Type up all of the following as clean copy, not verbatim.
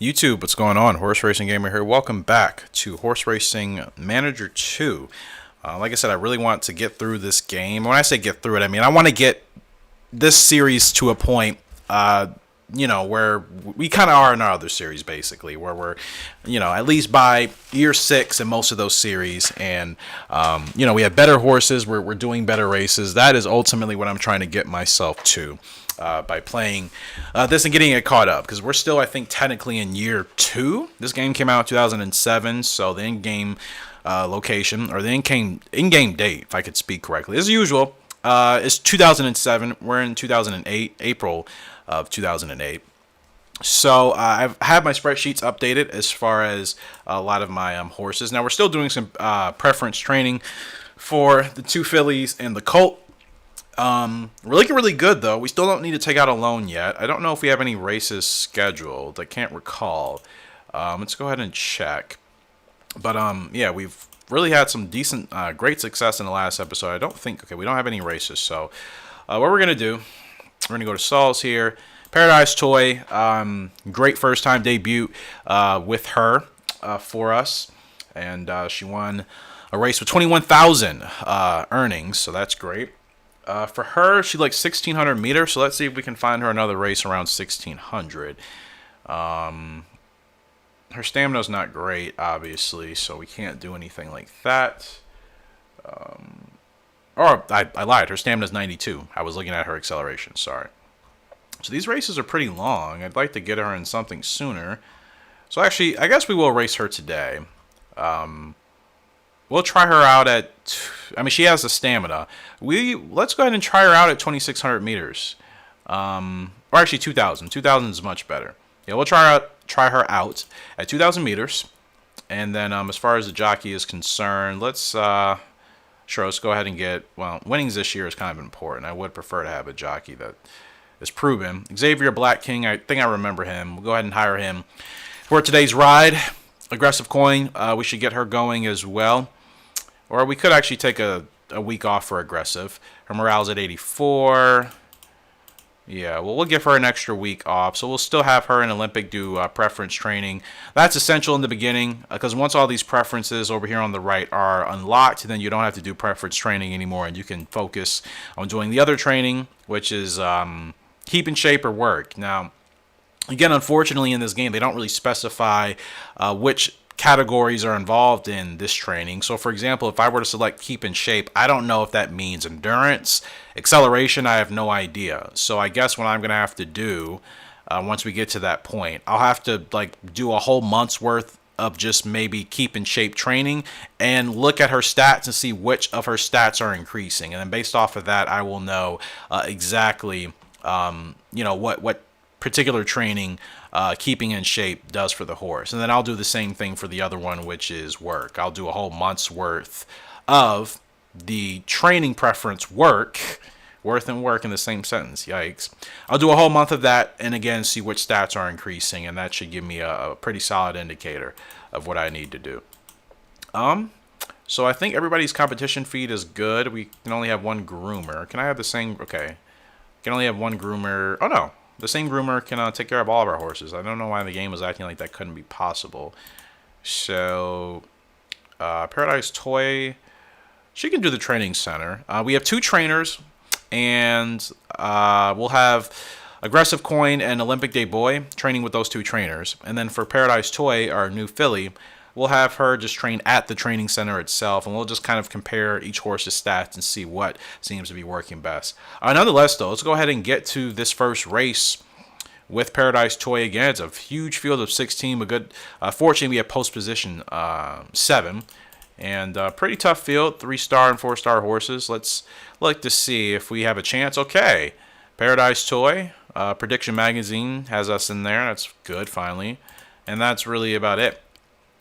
YouTube, what's going on? Horse Racing Gamer here. Welcome back to Horse Racing Manager 2. Like I said, I really want to get through this game. When I say get through it, I mean I want to get this series to a point, where we kind of are in our other series, basically, where we're, at least by year 6 in most of those series, and, we have better horses, we're doing better races. That is ultimately what I'm trying to get myself to. By playing this and getting it caught up, because we're still, I think, technically in year 2. This game came out in 2007, so the in-game location, or the in-game date, if I could speak correctly, as usual, is 2007. We're in 2008, April of 2008. So I've had my spreadsheets updated as far as a lot of my horses. Now we're still doing some preference training for the 2 fillies and the colt. We're looking really good, though. We still don't need to take out a loan yet. I don't know if we have any races scheduled. I can't recall. Let's go ahead and check. But, yeah, we've really had some decent, great success in the last episode. I don't think, okay, we don't have any races. So, what we're going to do, we're going to go to Saul's here. Paradise Toy, great first-time debut with her for us. And she won a race with 21,000 earnings, so that's great. For her, she likes 1,600 meters, so let's see if we can find her another race around 1,600. Her stamina's not great, obviously, so we can't do anything like that. I lied. Her stamina's 92. I was looking at her acceleration, sorry. So these races are pretty long. I'd like to get her in something sooner. So actually, I guess we will race her today. We'll try her out at, she has the stamina. Let's go ahead and try her out at 2,600 meters. Or actually 2,000. 2,000 is much better. Yeah, we'll try her out at 2,000 meters. And then as far as the jockey is concerned, let's go ahead and get, winnings this year is kind of important. I would prefer to have a jockey that is proven. Xavier Black King, I think I remember him. We'll go ahead and hire him for today's ride. Aggressive Coin, we should get her going as well. Or we could actually take a week off for Aggressive. Her morale's at 84. Yeah, well, we'll give her an extra week off. So we'll still have her in Olympic do preference training. That's essential in the beginning, because once all these preferences over here on the right are unlocked, then you don't have to do preference training anymore, and you can focus on doing the other training, which is keep in shape or work. Now, again, unfortunately, in this game, they don't really specify which categories are involved in this training. So for example, if I were to select keep in shape, I don't know if that means endurance, acceleration, I have no idea. So I guess what I'm going to have to do once we get to that point, I'll have to do a whole month's worth of just maybe keep in shape training and look at her stats and see which of her stats are increasing. And then based off of that, I will know exactly what particular training keeping in shape does for the horse. And then I'll do the same thing for the other one, which is work. I'll do a whole month's worth of the training preference work and work in the same sentence. Yikes. I'll do a whole month of that and again see which stats are increasing, and that should give me a pretty solid indicator of what I need to do. So I think everybody's competition feed is good. We can only have one groomer. Can I have the same? Okay. Can only have one groomer. Oh no. The same groomer can take care of all of our horses. I don't know why the game was acting like that couldn't be possible. So, Paradise Toy, she can do the training center. We have 2 trainers, and we'll have Aggressive Coin and Olympic Day Boy training with those 2 trainers. And then for Paradise Toy, our new filly, we'll have her just train at the training center itself, and we'll just kind of compare each horse's stats and see what seems to be working best. Nonetheless, though, let's go ahead and get to this first race with Paradise Toy again. It's a huge field of 16, but good. Fortunately, we have post position 7, and pretty tough field, 3-star and 4-star horses. Let's look to see if we have a chance. Okay, Paradise Toy, Prediction Magazine has us in there. That's good, finally, and that's really about it.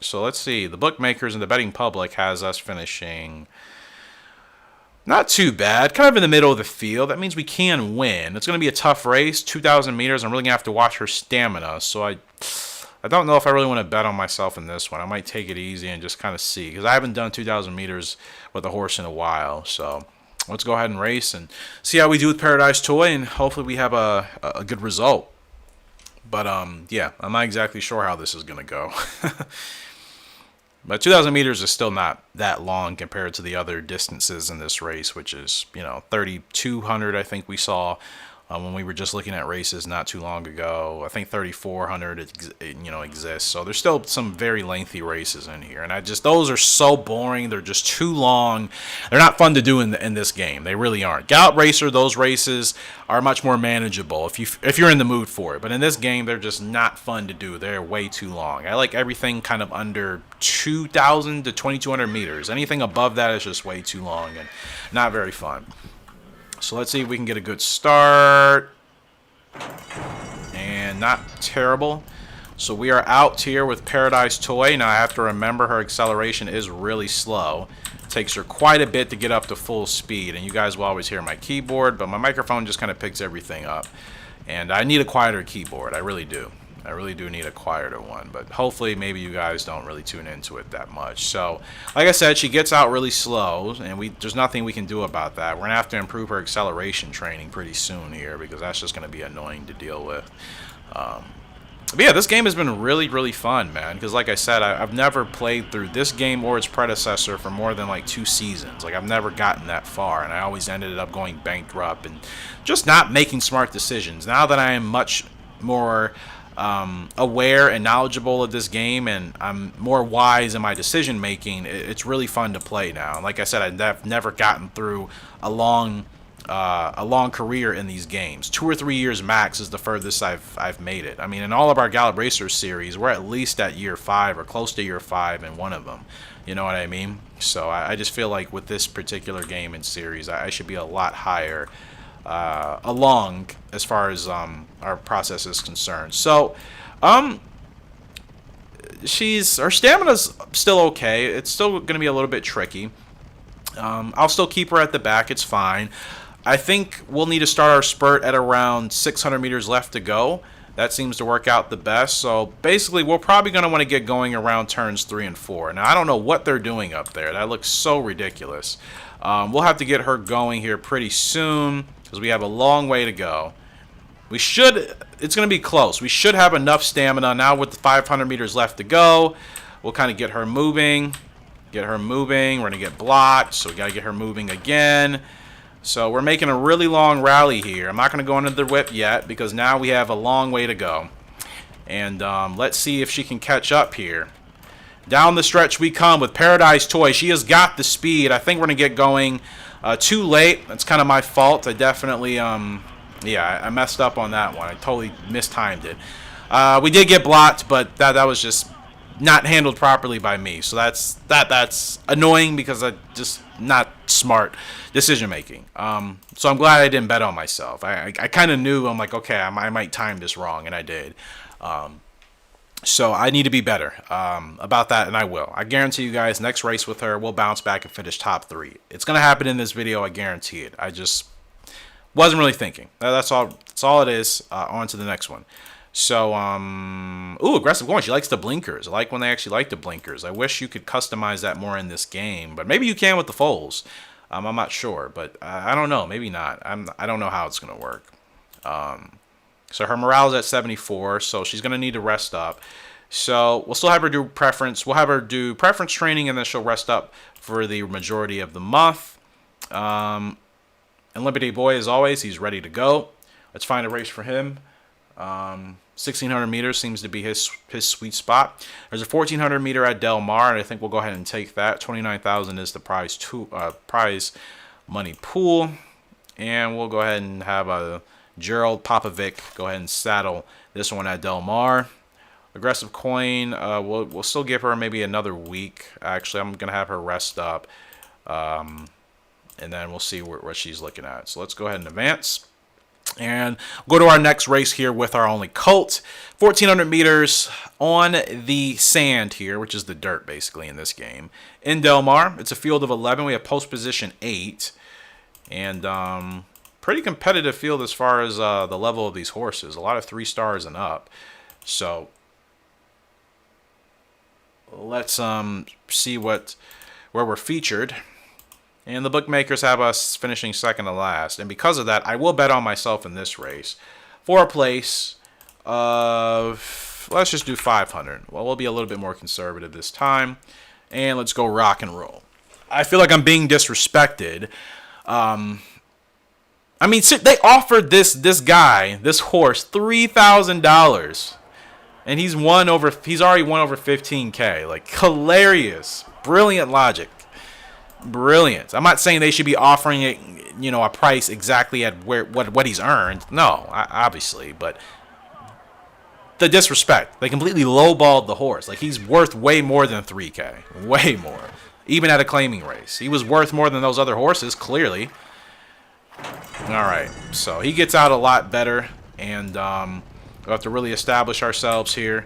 So let's see. The bookmakers and the betting public has us finishing not too bad. Kind of in the middle of the field. That means we can win. It's going to be a tough race. 2,000 meters. I'm really going to have to watch her stamina. So I don't know if I really want to bet on myself in this one. I might take it easy and just kind of see. Because I haven't done 2,000 meters with a horse in a while. So let's go ahead and race and see how we do with Paradise Toy. And hopefully we have a good result. But yeah, I'm not exactly sure how this is gonna go. But 2,000 meters is still not that long compared to the other distances in this race, which is, 3,200 I think we saw when we were just looking at races not too long ago. I think 3,400 exists. So there's still some very lengthy races in here, and those are so boring. They're just too long. They're not fun to do in this game. They really aren't. Gallop Racer, those races are much more manageable if you're in the mood for it. But in this game, they're just not fun to do. They're way too long. I like everything kind of under 2,000 to 2,200 meters. Anything above that is just way too long and not very fun. So let's see if we can get a good start. And not terrible. So we are out here with Paradise Toy. Now I have to remember her acceleration is really slow. It takes her quite a bit to get up to full speed. And you guys will always hear my keyboard, but my microphone just kind of picks everything up. And I need a quieter keyboard. I really do. I really do need a quieter one, but hopefully maybe you guys don't really tune into it that much. So, like I said, she gets out really slow, and there's nothing we can do about that. We're going to have to improve her acceleration training pretty soon here, because that's just going to be annoying to deal with. But yeah, this game has been really, really fun, man, because like I said, I've never played through this game or its predecessor for more than like 2 seasons. Like, I've never gotten that far, and I always ended up going bankrupt and just not making smart decisions. Now that I am much more aware and knowledgeable of this game, and I'm more wise in my decision making, it's really fun to play now. Like I said, I've never gotten through a long career in these games. 2 or 3 years max is the furthest I've made it. I mean, in all of our Gallop Racers series, we're at least at year 5 or close to year 5 in one of them. You know what I mean? So I just feel like with this particular game and series, I should be a lot higher along as far as our process is concerned. So her stamina's still okay. It's still going to be a little bit tricky. I'll still keep her at the back. It's fine. I think we'll need to start our spurt at around 600 meters left to go. That seems to work out the best. So basically, we're probably going to want to get going around turns 3 and 4. Now, I don't know what they're doing up there. That looks so ridiculous. We'll have to get her going here pretty soon, because we have a long way to go. It's going to be close. We should have enough stamina now with the 500 meters left to go. We'll kind of get her moving. We're going to get blocked, so we got to get her moving again. So we're making a really long rally here. I'm not going to go into the whip yet, because now we have a long way to go. And let's see if she can catch up here. Down the stretch we come with Paradise Toy. She has got the speed. I think we're going to get going too late. That's kind of my fault. I definitely, I messed up on that one. I totally mistimed it. We did get blocked, but that was just not handled properly by me. So that's annoying, because I just not smart decision making. So I'm glad I didn't bet on myself. I kind of knew. I'm like, okay, I might time this wrong, and I did. So I need to be better about that, and I will. I guarantee you guys, next race with her, we'll bounce back and finish top 3. It's going to happen in this video, I guarantee it. I just wasn't really thinking. That's all it is. On to the next one. So, ooh, aggressive going. She likes the blinkers. I like when they actually like the blinkers. I wish you could customize that more in this game, but maybe you can with the foals. I'm not sure, but I don't know. Maybe not. I don't know how it's going to work. So her morale is at 74, so she's going to need to rest up. So we'll still have her do preference. We'll have her do preference training, and then she'll rest up for the majority of the month. And Liberty Boy, as always, he's ready to go. Let's find a race for him. 1,600 meters seems to be his sweet spot. There's a 1,400 meter at Del Mar, and I think we'll go ahead and take that. 29,000 is the prize money pool. And we'll go ahead and have a Gerald Popovic go ahead and saddle this one at Del Mar. Aggressive coin, we'll still give her maybe another week. Actually, I'm gonna have her rest up, and then we'll see what she's looking at. So let's go ahead and advance and go to our next race here with our only colt. 1,400 meters on the sand here, which is the dirt basically in this game in Del Mar. It's a field of 11. We have post position 8, and pretty competitive field as far as the level of these horses. A lot of 3 stars and up. So let's see where we're featured. And the bookmakers have us finishing second to last. And because of that, I will bet on myself in this race for a place. Let's just do 500. Well, we'll be a little bit more conservative this time. And let's go rock and roll. I feel like I'm being disrespected. I mean, they offered this horse, $3,000. And he's already won over 15K. Like, hilarious. Brilliant logic. Brilliant. I'm not saying they should be offering it, a price exactly at what he's earned. No, obviously, but the disrespect. They completely lowballed the horse. Like, he's worth way more than 3K. Way more. Even at a claiming race. He was worth more than those other horses, clearly. Alright, so he gets out a lot better. And we'll have to really establish ourselves here.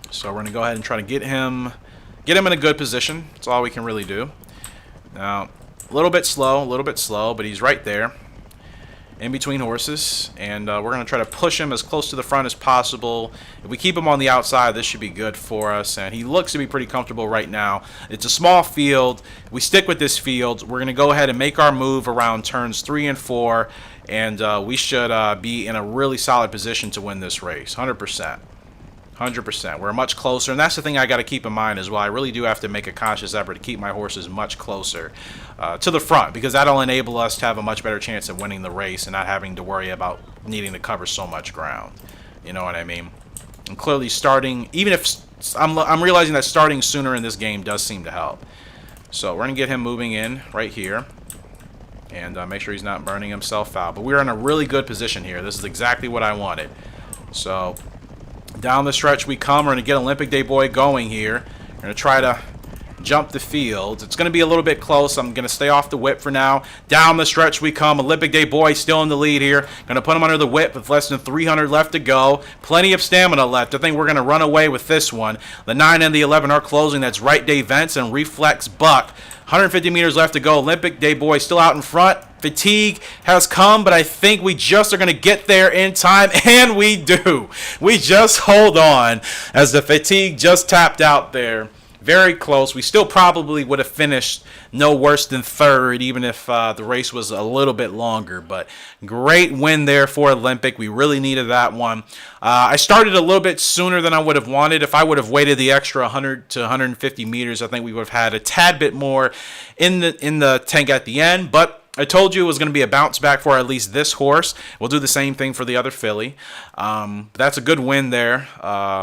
So we're going to go ahead and try to get him in a good position. That's all we can really do. Now, a little bit slow, but he's right there. In between horses, and we're going to try to push him as close to the front as possible. If we keep him on the outside, this should be good for us, and he looks to be pretty comfortable right now. It's a small field. If we stick with this field, we're going to go ahead and make our move around turns 3 and 4, and we should be in a really solid position to win this race, 100%. 100%. We're much closer, and that's the thing I got to keep in mind as well. I really do have to make a conscious effort to keep my horses much closer to the front, because that'll enable us to have a much better chance of winning the race and not having to worry about needing to cover so much ground. You know what I mean? And clearly starting, even if I'm realizing that starting sooner in this game does seem to help. So we're going to get him moving in right here and make sure he's not burning himself out. But we're in a really good position here. This is exactly what I wanted. So down the stretch we come. We're going to get Olympic Day Boy going here. We're going to try to jump the field. It's going to be a little bit close. I'm going to stay off the whip for now. Down the stretch we come. Olympic Day Boy still in the lead here. Going to put him under the whip with less than 300 left to go. Plenty of stamina left. I think we're going to run away with this one. The 9 and the 11 are closing. That's Right Day Vents and Reflex Buck. 150 meters left to go. Olympic Day Boy still out in front. Fatigue has come, but I think we just are going to get there in time, and we do. We just hold on as the Fatigue just tapped out there. Very close. We still probably would have finished no worse than third, even if the race was a little bit longer. But great win there for Olympic. We really needed that one. I started a little bit sooner than I would have wanted. If I would have waited the extra 100 to 150 meters, I think we would have had a tad bit more in the tank at the end. But I told you it was going to be a bounce back for at least this horse. We'll do the same thing for the other filly. That's a good win there.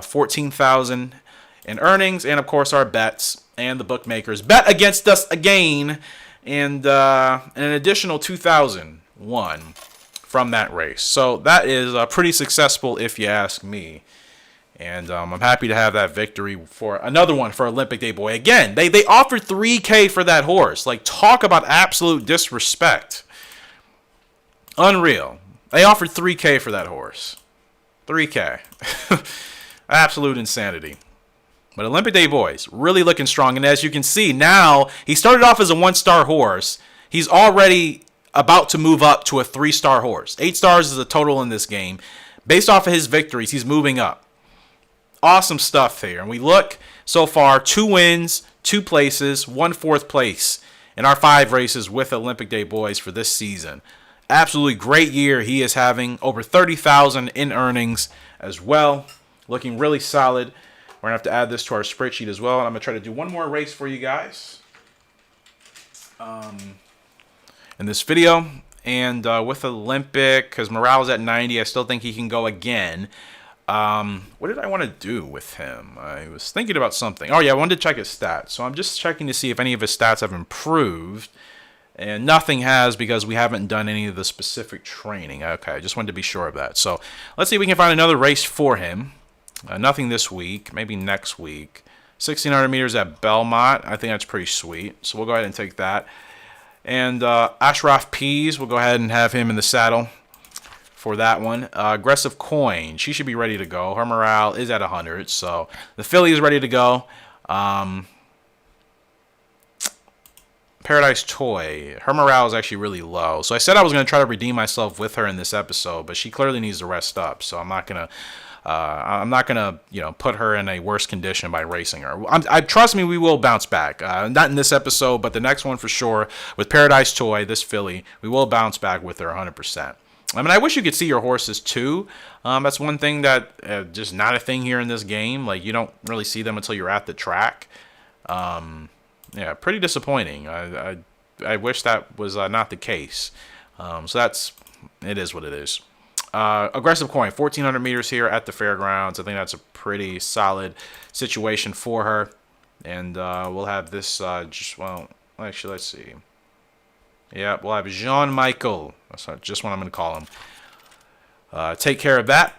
14,000 in earnings, and of course our bets and the bookmakers bet against us again, and an additional 2,000 won from that race. So that is pretty successful if you ask me. And I'm happy to have that victory for another one for Olympic Day Boy. Again, they offered $3K for that horse. Like, talk about absolute disrespect. Unreal. They offered $3K for that horse. $3K. Absolute insanity. But Olympic Day Boy's really looking strong. And as you can see, now he started off as a 1-star horse. He's already about to move up to a 3-star horse. 8 stars is the total in this game. Based off of his victories, he's moving up. Awesome stuff here. And we look so far, 2 wins, 2 places, 1 4th place in our 5 races with Olympic Day Boys for this season. Absolutely great year he is having. Over 30,000 in earnings as well. Looking really solid. We're going to have to add this to our spreadsheet as well. And I'm going to try to do one more race for you guys in this video. And with Olympic, because morale's at 90, I still think he can go again. What did I want to do with him? I was thinking about something. Oh, yeah, I wanted to check his stats. So I'm just checking to see if any of his stats have improved. And nothing has, because we haven't done any of the specific training. Okay, I just wanted to be sure of that. So let's see if we can find another race for him. Nothing this week, maybe next week. 1,600 meters at Belmont. I think that's pretty sweet. So we'll go ahead and take that. And Ashraf Pease, we'll go ahead and have him in the saddle for that one. Aggressive Coin, she should be ready to go. Her morale is at 100, so the filly is ready to go. Paradise Toy, her morale is actually really low. So I said I was going to try to redeem myself with her in this episode, but she clearly needs to rest up. So I'm not going to put her in a worse condition by racing her. Trust me, we will bounce back. Not in this episode, but the next one for sure. With Paradise Toy, this filly, we will bounce back with her 100%. I mean, I wish you could see your horses too. That's one thing that just not a thing here in this game. Like, you don't really see them until you're at the track. Yeah, pretty disappointing. I wish that was not the case. So it is what it is. Aggressive Coin, 1,400 meters here at the fairgrounds. I think that's a pretty solid situation for her. And we'll have this well, actually, let's see. Yeah, we'll have Jean-Michel. That's not just what I'm going to call him. Take care of that.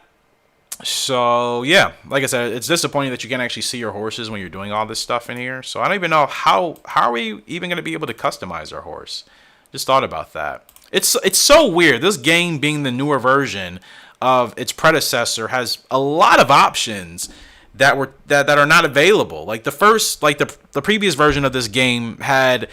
So, yeah, like I said, it's disappointing that you can't actually see your horses when you're doing all this stuff in here. So I don't even know how are we even going to be able to customize our horse. Just thought about that. It's so weird. This game, being the newer version of its predecessor, has a lot of options that are not available. Like the previous version of this game had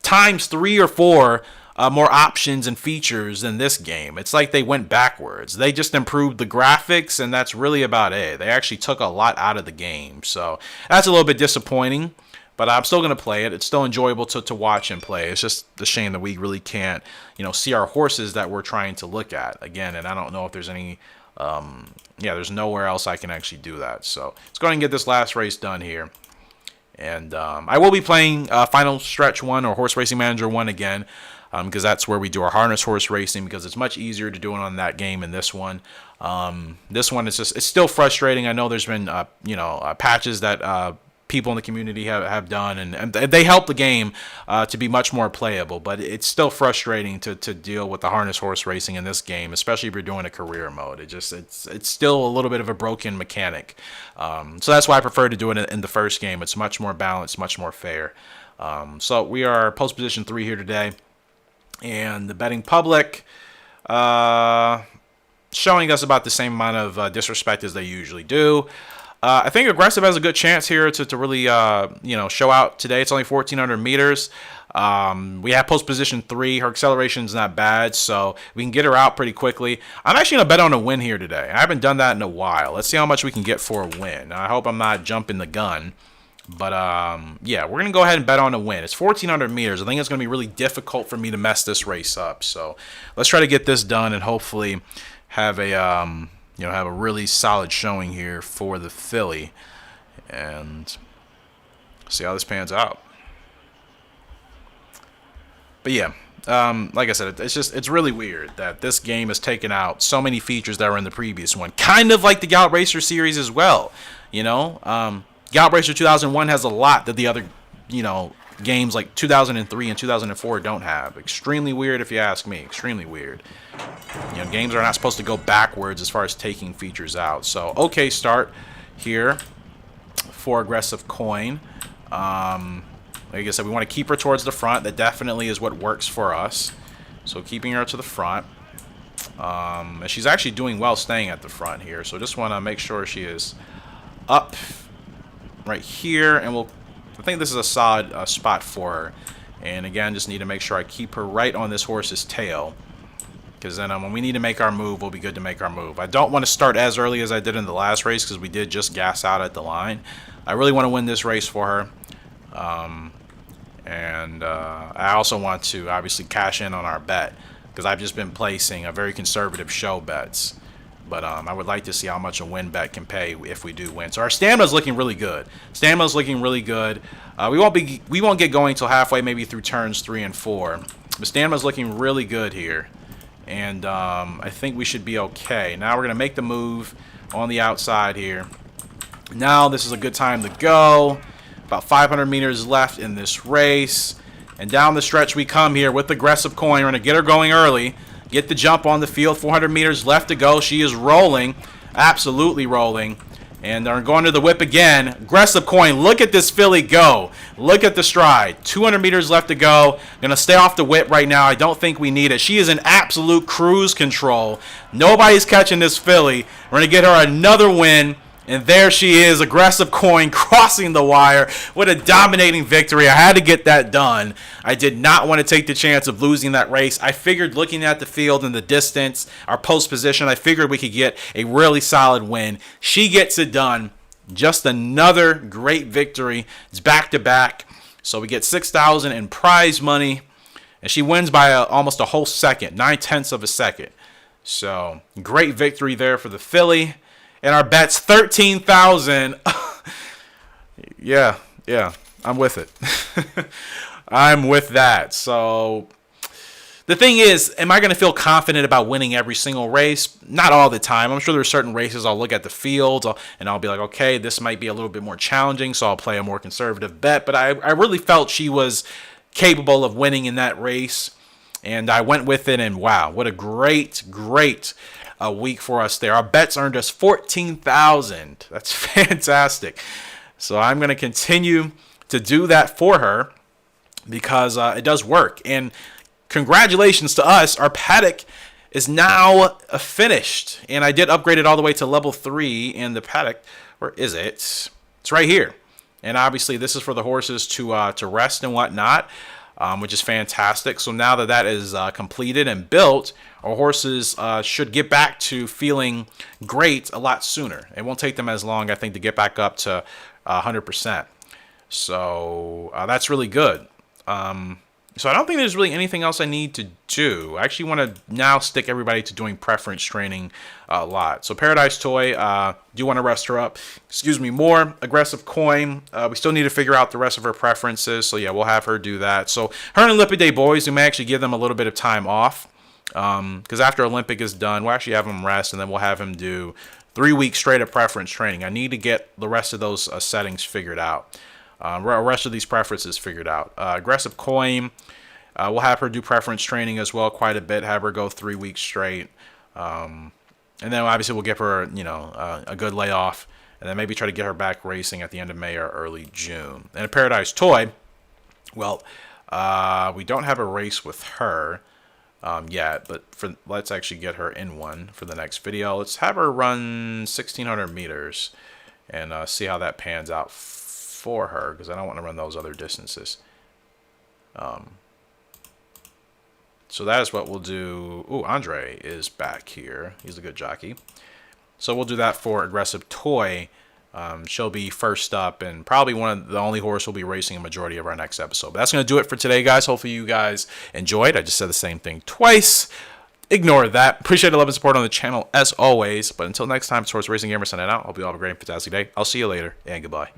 times 3 or 4 more options and features than this game. It's like they went backwards. They just improved the graphics, and that's really about it. They actually took a lot out of the game. So that's a little bit disappointing, but I'm still going to play it. It's still enjoyable to watch and play. It's just a shame that we really can't, see our horses that we're trying to look at again. And I don't know if there's any, there's nowhere else I can actually do that. So let's go ahead and get this last race done here. And I will be playing Final Stretch 1 or Horse Racing Manager 1 again, because that's where we do our harness horse racing, because it's much easier to do it on that game than this one. This one is it's still frustrating. I know there's been patches that people in the community have done, and they help the game to be much more playable, but it's still frustrating to deal with the harness horse racing in this game, especially if you're doing a career mode. It's still a little bit of a broken mechanic. So that's why I prefer to do it in the first game. It's much more balanced, much more fair. So we are post position 3 here today, and the betting public showing us about the same amount of disrespect as they usually do. I think Aggressive has a good chance here to really, show out today. It's only 1,400 meters. We have post position 3. Her acceleration is not bad, so we can get her out pretty quickly. I'm actually going to bet on a win here today. I haven't done that in a while. Let's see how much we can get for a win. I hope I'm not jumping the gun. But, yeah, we're going to go ahead and bet on a win. It's 1,400 meters. I think it's going to be really difficult for me to mess this race up. So let's try to get this done and hopefully have a... have a really solid showing here for the filly, and see how this pans out. But yeah, like I said, it's really weird that this game has taken out so many features that were in the previous one. Kind of like the Gallop Racer series as well. Gallop Racer 2001 has a lot that the other, games like 2003 and 2004 don't have. Extremely weird, if you ask me. Extremely weird. Games are not supposed to go backwards as far as taking features out. So, okay start here for Aggressive Coin. Like I said, we want to keep her towards the front. That definitely is what works for us. So, keeping her to the front. And she's actually doing well staying at the front here. So, just want to make sure she is up right here. And I think this is a solid spot for her. And again, just need to make sure I keep her right on this horse's tail, because then when we need to make our move, we'll be good to make our move. I don't want to start as early as I did in the last race, because we did just gas out at the line. I really want to win this race for her. And I also want to obviously cash in on our bet, because I've just been placing a very conservative show bets. But I would like to see how much a win bet can pay if we do win. So our stamina's looking really good. Stamina's looking really good. We won't get going till halfway, maybe through turns 3 and 4. But stamina's looking really good here. And I think we should be okay. Now we're going to make the move on the outside here. Now this is a good time to go. About 500 meters left in this race. And down the stretch we come here with Aggressive Coin. We're going to get her going early. Get the jump on the field. 400 meters left to go. She is rolling. Absolutely rolling. And they're going to the whip again. Aggressive Coin. Look at this filly go. Look at the stride. 200 meters left to go. Going to stay off the whip right now. I don't think we need it. She is in absolute cruise control. Nobody's catching this filly. We're going to get her another win. And there she is, Aggressive Coin crossing the wire. What a dominating victory. I had to get that done. I did not want to take the chance of losing that race. I figured, looking at the field and the distance, our post position, I figured we could get a really solid win. She gets it done. Just another great victory. It's back-to-back. So we get $6,000 in prize money. And she wins by almost a whole second, 9/10 of a second. So great victory there for the filly. And our bet's 13,000. Yeah, I'm with it. I'm with that. So the thing is, am I going to feel confident about winning every single race? Not all the time. I'm sure there's certain races I'll look at the field and I'll be like, okay, this might be a little bit more challenging, so I'll play a more conservative bet. But I really felt she was capable of winning in that race, and I went with it, and wow, what a great week for us there. Our bets earned us 14,000. That's fantastic. So I'm going to continue to do that for her because it does work. And congratulations to us. Our paddock is now finished. And I did upgrade it all the way to level 3 in the paddock. Where is it? It's right here. And obviously this is for the horses to rest and whatnot, which is fantastic. So now that that is completed and built, our horses should get back to feeling great a lot sooner. It won't take them as long, I think, to get back up to 100%. So that's really good. So I don't think there's really anything else I need to do. I actually want to now stick everybody to doing preference training a lot. So Paradise Toy, do want to rest her up. Excuse me, more aggressive coin. We still need to figure out the rest of her preferences. So yeah, we'll have her do that. So her and Olympic Day boys, we may actually give them a little bit of time off. Because after Olympic is done, we'll actually have him rest, and then we'll have him do 3 weeks straight of preference training. I need to get the rest of those settings figured out. Rest of these preferences figured out. Aggressive coin, we'll have her do preference training as well quite a bit. Have her go 3 weeks straight, and then obviously we'll give her a good layoff, and then maybe try to get her back racing at the end of May or early June. And a Paradise Toy, well, we don't have a race with her yet, but let's actually get her in one for the next video. Let's have her run 1,600 meters and see how that pans out for her, because I don't want to run those other distances. So that is what we'll do. Ooh, Andre is back here. He's a good jockey. So we'll do that for Aggressive Toy. She'll be first up, and probably one of the only horse we'll be racing a majority of our next episode. But that's going to do it for today, guys. Hopefully you guys enjoyed. I just said the same thing twice. Ignore that. Appreciate the love and support on the channel as always. But until next time, it's Horse Racing Gamer signing out. Hope you all have a great and fantastic day. I'll see you later, and goodbye.